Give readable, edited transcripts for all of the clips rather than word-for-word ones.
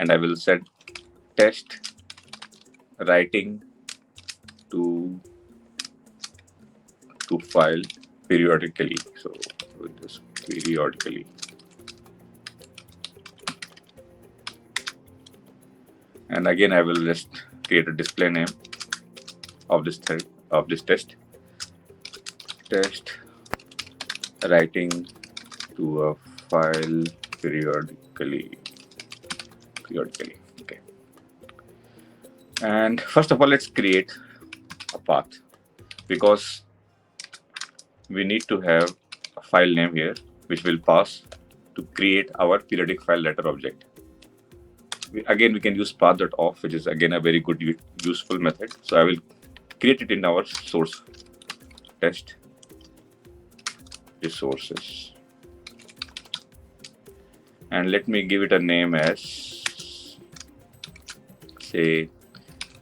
and I will set test writing to file periodically. So with this periodically, and again I will just create a display name of this thread of this test writing to a file periodically. Okay. And first of all, let's create a path, because we need to have a file name here which will pass to create our periodic file letter object. Again, we can use path.off, which is again a very good useful method. So I will create it in our source test resources, and let me give it a name as, say,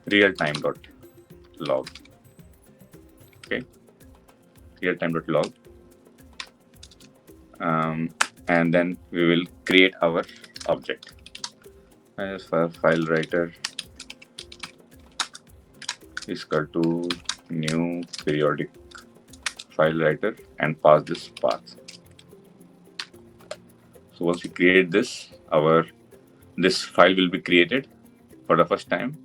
realtime.log. Okay, realtime.log, and then we will create our object as file writer is equal to new periodic file writer and pass this path. So once we create this, this file will be created for the first time,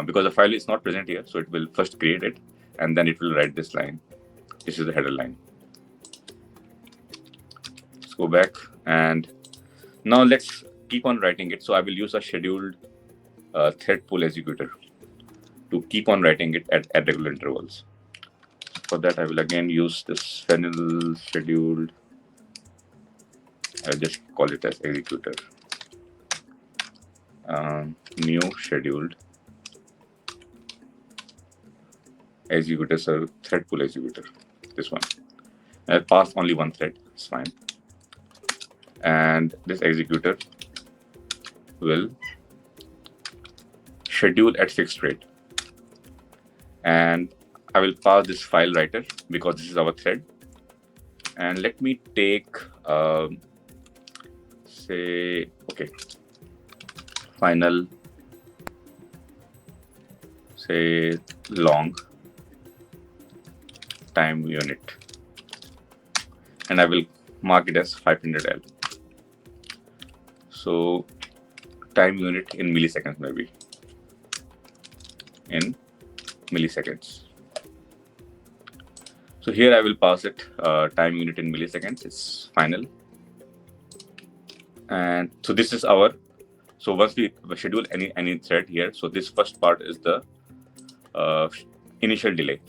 because the file is not present here. So it will first create it, and then it will write this line. This is the header line. Let's go back, and now let's keep on writing it. So I will use a scheduled thread pool executor to keep on writing it at regular intervals. For that, I will again use this fennel scheduled. I'll just call it as executor. New scheduled executor, so thread pool executor. This one. I'll pass only one thread. It's fine. And this executor will schedule at fixed rate. And I will pass this file writer because this is our thread. And let me take, say, okay, final, say, long time unit. And I will mark it as 500L. So time unit in milliseconds, maybe. In milliseconds. So here I will pass it time unit in milliseconds. It's final. And so this is our, so once we schedule any thread here, so this first part is the initial delay.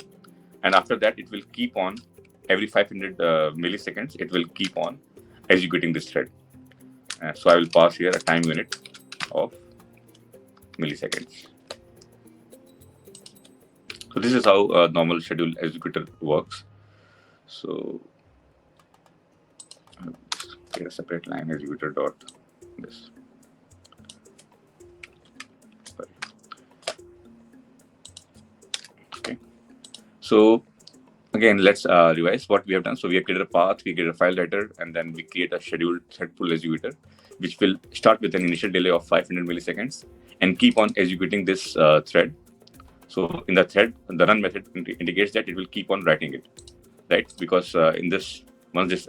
And after that, it will keep on every 500 milliseconds, it will keep on executing this thread. So I will pass here a time unit of milliseconds. So this is how a normal schedule executor works. So create a separate line executor dot this. Sorry. Okay. So again, let's revise what we have done. So we have created a path, we created a file writer, and then we create a scheduled thread pool executor, which will start with an initial delay of 500 milliseconds and keep on executing this thread. So in the thread, the run method indicates that it will keep on writing it, right? Because in this, once this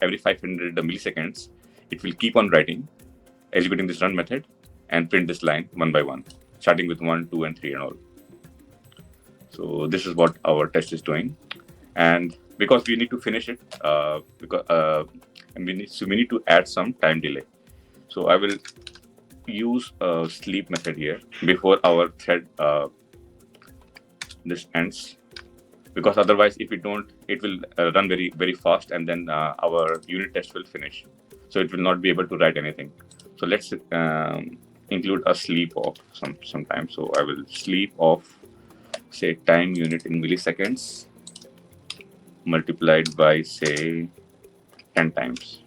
every 500 milliseconds, it will keep on writing, executing this run method, and print this line one by one, starting with 1, 2, and 3 and all. So this is what our test is doing, and because we need to finish it, and we need to add some time delay. So I will use a sleep method here before our thread this ends, because otherwise if we don't, it will run very, very fast, and then our unit test will finish, so it will not be able to write anything. So let's include a sleep of some time. So I will sleep of, say, time unit in milliseconds multiplied by, say, 10 times.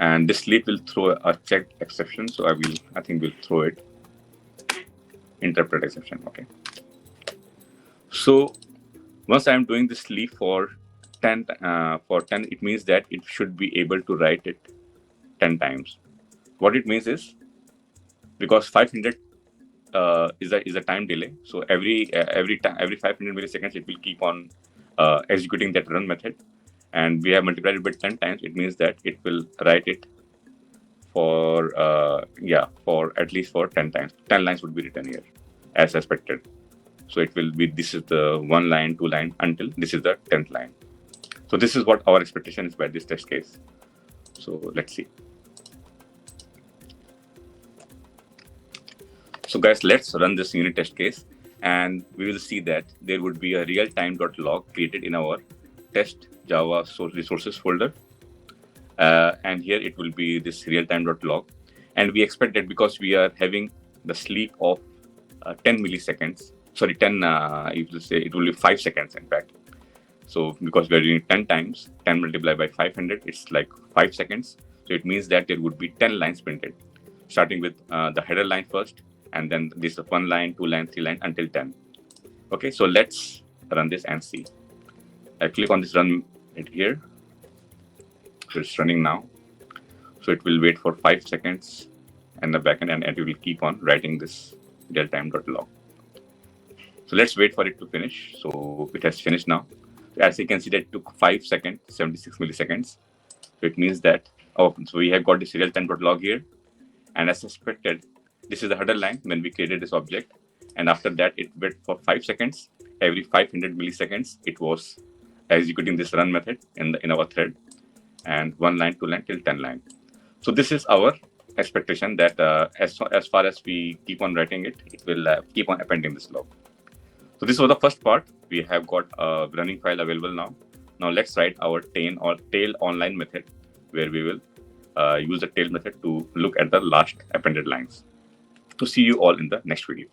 And this sleep will throw a checked exception. So I think we'll throw it interpreted exception. Okay. So once I'm doing this sleep for 10, it means that it should be able to write it 10 times. What it means is, because 500 is a time delay, so every 500 milliseconds it will keep on executing that run method, and we have multiplied it by 10 times. It means that it will write it for at least for 10 times. 10 lines would be written here as expected. So it will be, this is the 1 line, 2 line, until this is the 10th line. So this is what our expectation is by this test case. So let's see. So guys, let's run this unit test case, and we will see that there would be a realtime.log created in our test Java source resources folder. And here it will be this realtime.log. And we expect that because we are having the sleep of 10 milliseconds, sorry, 10, if you say it will be 5 seconds in fact. So because we are doing 10 times, 10 multiplied by 500, it's like 5 seconds. So it means that there would be 10 lines printed, starting with the header line first, and then this 1 line, 2 line, 3 line until 10. Okay, so let's run this and see. I click on this run it here. So it's running now. So it will wait for 5 seconds and the backend, and it will keep on writing this realtime.log. So let's wait for it to finish. So it has finished now. As you can see, that it took 5 seconds, 76 milliseconds. So it means that, so we have got this realtime.log here. And as expected, this is the header line when we created this object. And after that, it wait for 5 seconds. Every 500 milliseconds, it was executing this run method in our thread. And 1 line, 2 line, till 10 line. So this is our expectation that as far as we keep on writing it, it will keep on appending this log. So this was the first part. We have got a running file available now. Now let's write our tail online method, where we will use the tail method to look at the last appended lines. To see you all in the next video.